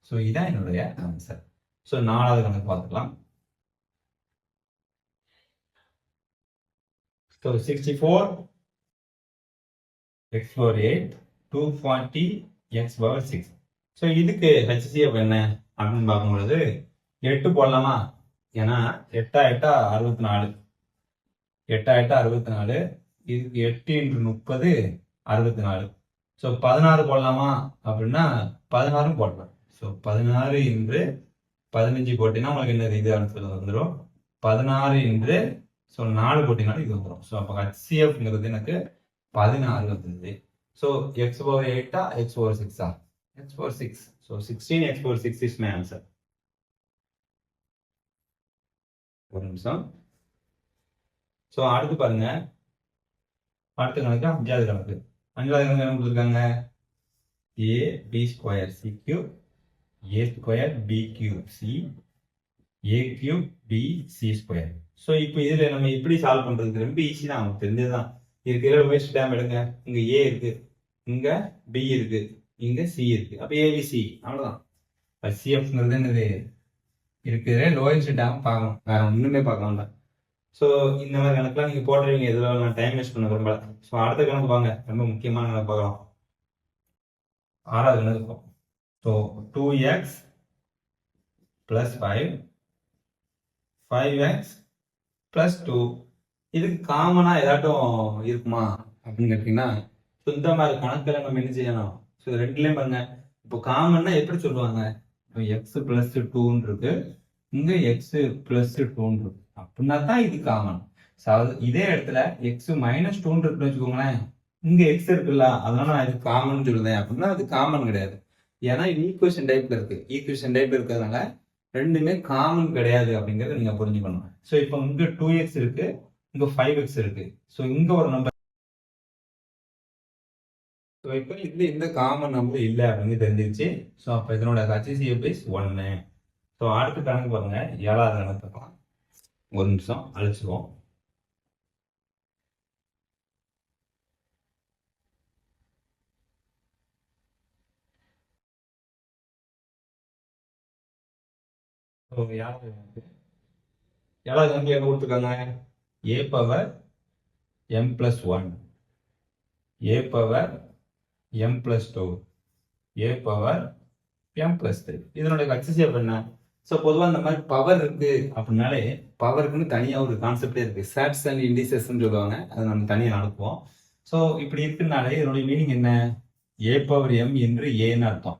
ஸோ இதான் என்னுடைய ஆன்சர். ஸோ நாலாவது கணக்கு பார்த்துக்கலாம். So 64 x power 8 240 x power 6. So இதுக்கு HCF என்ன அப்படின்னு பார்க்கும்பொழுது 8 போடலாமா, ஏன்னா 8 8 64, 8 8 64, இதுக்கு 8 × 30 64. ஸோ 16 போடலாமா அப்படின்னா 16 போடலாம். ஸோ 16 × 15 போட்டீங்கன்னா உங்களுக்கு என்னது இது ஆன்சர் வந்துடும். 16 × ஸோ 4 போட்டினாலும் இது வந்துடும். ஸோ அப்போ ஹச்சிஎஃப்ங்கிறது எனக்கு 16 வந்துருது. So x⁴8 x⁴6 x⁴6. So 16 x⁴6 is my answer. ஒரு நிமிஷம். ஸோ அடுத்து பாருங்க, அடுத்த கணக்கு அஞ்சாவது கணக்கு. அஞ்சாவது கணக்கு என்ன கொடுத்துருக்காங்க, ab² c³ a² b³ c a³ b c². So இப்போ இதுல நம்ம எப்படி சால்வ் பண்றது, ரொம்ப ஈஸி தான், நமக்கு தெரிஞ்சதுதான். இருக்கிற வேஸ்ட் டேம் எடுங்க, இங்க ஏ இருக்கு, இங்க பி இருக்கு, இங்க சி இருக்கு, அப்ப ஏபிசி அவ்வளவுதான். HCFங்கிறது என்னது, இருக்கிற லோயஸ்ட் டேம் பார்க்கணும், வேற ஒண்ணுமே பார்க்கலாம். ஸோ இந்த மாதிரி கணக்குலாம் நீங்க போட்டுருவீங்க, இதுல நான் டைம் வேஸ்ட் பண்ண விரும்பல. ஸோ அடுத்த கணக்கு வாங்க, ரொம்ப முக்கியமான கணக்கு பார்க்கலாம். ஆறாவது கணக்கு. So 2x + 5 5x + 2. இதுக்கு காமனா ஏதாட்டும் இருக்குமா அப்படின்னு கேட்டீங்கன்னா, இந்த மாதிரி கணக்குல நம்ம என்ன செய்யணும், ஸோ ரெண்டுலயும் பாருங்க. இப்போ காமன்னா எப்படி சொல்லுவாங்க, இப்போ x + 2 இருக்கு, இங்க x + 2 இருக்கு, அப்படின்னா தான் இது காமன். இதே இடத்துல x - 2 இருக்குன்னு வச்சுக்கோங்களேன், இங்க x இருக்குல்ல, அதனால நான் இது காமன் சொல்லுதேன் அப்படின்னா அது காமன் கிடையாது. ஏன்னா இது ஈக்குவேஷன் டைப்ல இருக்கு, ஈக்குவேஷன் டைப்ல இருக்கிறதுனால ரெண்டுமே காமன் கிடையாது அப்படிங்கறத நீங்க புரிஞ்சுக்கணும். ஸோ இப்போ இங்க 2x இருக்கு, இங்க 5x இருக்கு. ஸோ இங்க ஒரு நம்பர், ஸோ இப்போ இதுல இந்த காமன் நம்பர் இல்லை அப்படின்னு தெரிஞ்சிருச்சு. ஸோ அப்போ இதனோட HCF இஸ் 1. ஸோ அடுத்த கணக்கு பாருங்க, ஏழாவது கணக்கு பார்க்கலாம். ஒரு நிமிஷம் அழிச்சுவோம். ஏழாவது வந்து என்ன கொடுத்துருக்காங்க? ஏ பவர் எம் பிளஸ் 1, ஏ பவர் எம் பிளஸ் 2, ஏ பவர் எம் பிளஸ் 3. இதனுடைய HCF என்ன? ஸோ பொதுவாக இந்த மாதிரி பவர் இருக்கு அப்படின்னாலே பவருக்குன்னு தனியாக ஒரு கான்செப்டே இருக்கு. சேட்ஸ் அண்ட் இண்டிசஸ்ன்னு சொல்லுவாங்க. அதை நம்ம தனியாக நடக்குவோம். ஸோ இப்படி இருக்குனாலே இதனுடைய மீனிங் என்ன? ஏ பவர் எம் என்று ஏன்னு அர்த்தம்.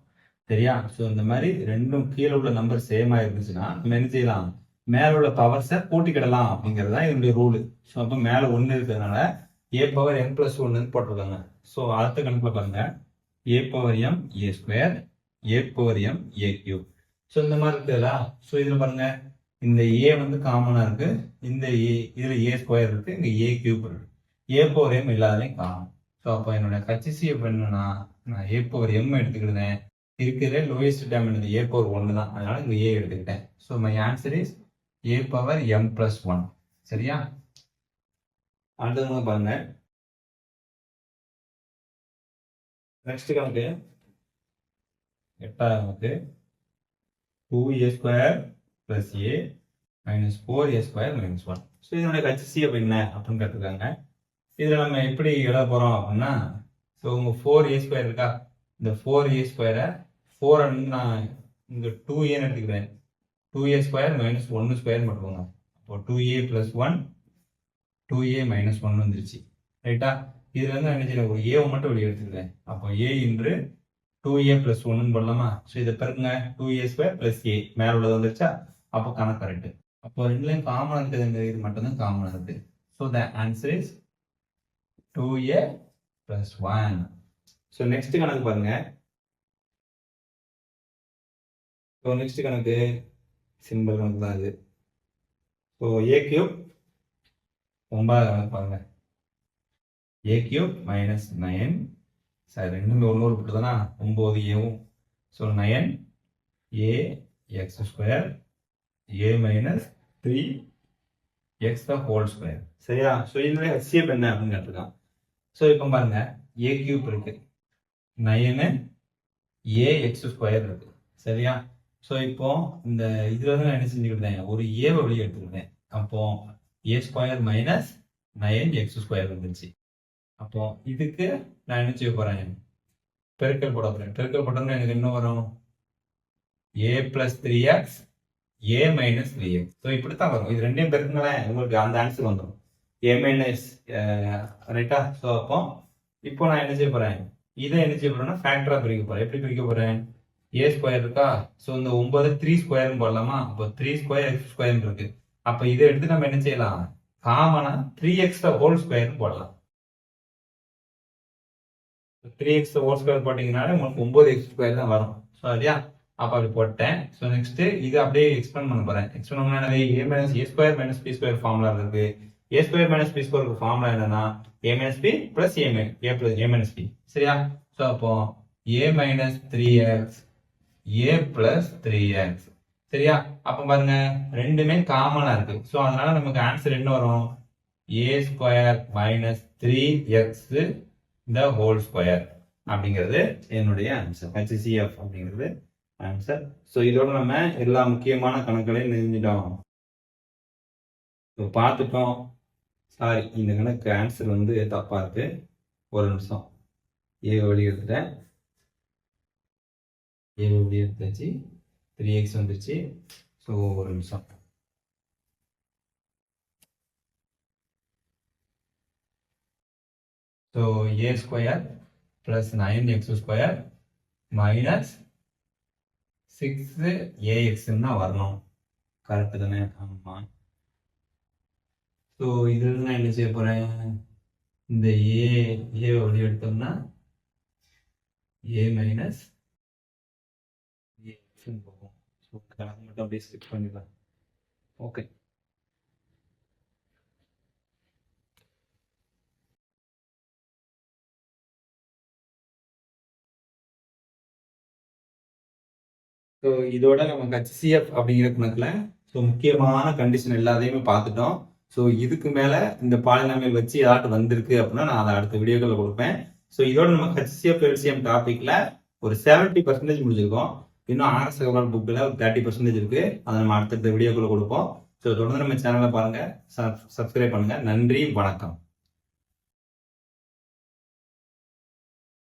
சரியா? ஸோ இந்த மாதிரி ரெண்டும் கீழே உள்ள நம்பர் சேம் ஆயிருந்துச்சுன்னா நம்ம என்ன செய்யலாம்? மேல உள்ள பவர்ஸை கூட்டிக்கிடலாம் அப்படிங்கிறது தான் இதனுடைய ரூலு. ஸோ அப்போ மேலே 1 இருக்கிறதுனால ஏ பவர் எம் பிளஸ் 1 போட்டிருக்காங்க. ஸோ அடுத்த கணக்கில் பாருங்க, a power m a square, a power m a cube. So இந்த மாதிரி இருக்குதா? ஸோ இதில் பாருங்க, இந்த ஏ வந்து காமனாக இருக்கு, இந்த ஏ இதில் ஏ ஸ்கொயர் இருக்கு, இங்கே ஏ கியூப் இருக்கு. ஏ பவர் எம் எல்லாத்துலையும் காமன். ஸோ அப்போ என்னோட HCF என்னன்னா, நான் ஏ பவர் எம் எடுத்துக்கிட்டேன். இருக்கிற லோயஸ்ட் டேம் என்னது? ஏ பவர் 1 தான். அதனால இங்கே ஏ எடுத்துக்கிட்டேன். So my answer is a power m plus 1. சரியா? அடுத்தது பாருங்க, நெக்ஸ்ட் கணக்கு 8வது கணக்கு 2a square plus a minus 4a square minus 1. So இதனுடைய HCF என்ன அப்படின்னு கேட்டிருக்காங்க. இதில் நம்ம எப்படி எழுத போகிறோம் அப்படின்னா, ஸோ உங்கள் 4a ஸ்கொயர் இருக்கா, இந்த 4a ஸ்கொயரை 4 நான் இங்கே 2a எடுத்துக்கிறேன். 2a ஸ்கொயர் மைனஸ் 1 ஸ்கொயர் போட்டுக்கோங்க. அப்போ 2a பிளஸ் 1, 2a மைனஸ் 1 வந்துருச்சு. ரைட்டா? இதுல இருந்து என்ன செய்யலாம்? ஒரு ஏவை மட்டும் வெளியே எடுத்துக்கிறேன். அப்போ a இன்று 2a பிளஸ் 1 போடலாமா? ஸோ இதை பெருங்க, 2a ஸ்கொயர் பிளஸ் a மேலே உள்ளது வந்துருச்சா? அப்போ கணக்கு கரெக்ட். அப்போ ரெண்டுலையும் காமனாக இருக்குது, இது மட்டும்தான் காமனாக இருக்கு. So the answer is 2a plus 1. So next கணக்கு பாருங்க. ஸோ நெக்ஸ்ட் கணக்கு சிம்பிள் கணக்கு தான் இது. ஸோ ஏ கியூப் 9வது கணக்கு பாருங்க, ஏ கியூப் மைனஸ் 9, சார் ரெண்டுமே ஒன்று போட்டுதானா, 9 ஏவும். So 9 A X square A minus 3 X the whole square. சரியா? ஸோ இதனுடைய HCF என்ன அப்படின்னு கேட்டிருக்கான். ஸோ இப்போ பாருங்க, ஏ கியூப் இருக்கு, 9 ஏ எக்ஸ் ஸ்கொயர் இருக்கு. சரியா? ஸோ இப்போ இந்த இதுல தான் நான் என்ன செஞ்சுக்கிட்டேன்? ஒரு ஏவை வெளியே எடுத்துக்கிட்டேன். அப்போ ஏ ஸ்கொயர் மைனஸ் 9 எக்ஸ் ஸ்கொயர் வந்துருச்சு. அப்போ இதுக்கு நான் என்ன செய்ய போறேன்? பெருக்கல் போட போறேன். பெருக்கல் போட்டோம்னா எனக்கு என்ன வரும்? ஏ பிளஸ் 3x ஏ மைனஸ் 3x. ஸோ இப்படித்தான் வரும். இது ரெண்டையும் பெருக்குங்களேன், உங்களுக்கு அந்த ஆன்சர் வந்துடும், ஏ மைனஸ். ரைட்டா? ஸோ அப்போ இப்போ நான் என்ன செய்ய போறேன்? இதை என்ன செய்ய போறேன்னா ஃபேக்டரா பிரிக்க போறேன். எப்படி பிரிக்க போறேன்? ஏ ஸ்கொயர் இருக்கா, ஸோ இந்த 9 3 ஸ்கொயர்னு போடலாமா? அப்போ 3 ஸ்கொயர் எக்ஸ் ஸ்கொயர் இருக்கு. அப்போ இதை எடுத்து நம்ம என்ன செய்யலாம்? காமனா 3x ஹோல் ஸ்கொயர்னு போடலாம். 3x ஹோல் ஸ்கொயர் போட்டீங்கனாலே உங்களுக்கு 9x ஸ்கொயர் தான் வரும். ஸோ சரியா? அப்போ அப்படி போட்டேன். ஸோ நெக்ஸ்ட் இது அப்படியே எக்ஸ்பெண்ட் பண்ண போறேன். எக்ஸ்பெண்ட் பண்ணா a minus a square minus b square formula இருக்கு. ஏ ஸ்கொயர் மைனஸ் பி ஸ்கொயருக்கு ஃபார்முலா என்னன்னா a minus b plus a plus a minus b. சரியா? ஸோ அப்போ a minus 3x A plus 3x. சரியா? அப்ப பாருங்க, ரெண்டுமே காமனா இருக்கு. ஸோ அதனால நமக்கு ஆன்சர் என்ன வரும்? A square minus 3x the whole square அப்படிங்கிறது என்னுடைய ஆன்சர். HCF அப்படிங்கிறது ஆன்சர். ஸோ இதோட நம்ம எல்லா முக்கியமான கணக்குகளையும் நெஞ்சிட்டோம், பார்த்துட்டோம். சாரி, இந்த கணக்கு ஆன்சர் வந்து தப்பா இருக்கு. ஒரு நிமிஷம், ஏ வெளியே எடுத்துட்டேன், ஏ வெளியே எடுத்தாச்சு, 3x வந்துருச்சு. ஸோ ஒரு நிமிஷம், so a square plus 9x square minus 6ax தான் வரணும். கரெக்டு தானே? ஆமாம். ஸோ இதில் நான் என்ன செய்ய போகிறேன்? இந்த ஏ வெளியே எடுத்தோம்னா ஏ மைனஸ் போகும். ஸோ கணக்கு மட்டும் அப்படியே ஸ்கிப் பண்ணிடலாம். ஓகே. ஸோ இதோட நம்ம HCF அப்படிங்கிற கணக்குல ஸோ முக்கியமான கண்டிஷன் எல்லாத்தையுமே பார்த்துட்டோம். ஸோ இதுக்கு மேல இந்த பாலினாமியல் வச்சு ஏதாட்டு வந்திருக்கு அப்படின்னா நான் அதை அடுத்த வீடியோக்களில் கொடுப்பேன். ஸோ இதோட நம்ம HCF LCM டாபிக்ல ஒரு 70% முடிச்சிருக்கோம். இன்னும் ஆர்எஸ் அகர்வால் புக்கில் ஒரு 30% இருக்கு. அதை நம்ம அடுத்தடுத்த வீடியோக்குள்ள கொடுப்போம். ஸோ தொடர்ந்து நம்ம சேனலை பாருங்க, சப்ஸ்கிரைப் பண்ணுங்க. நன்றி, வணக்கம்.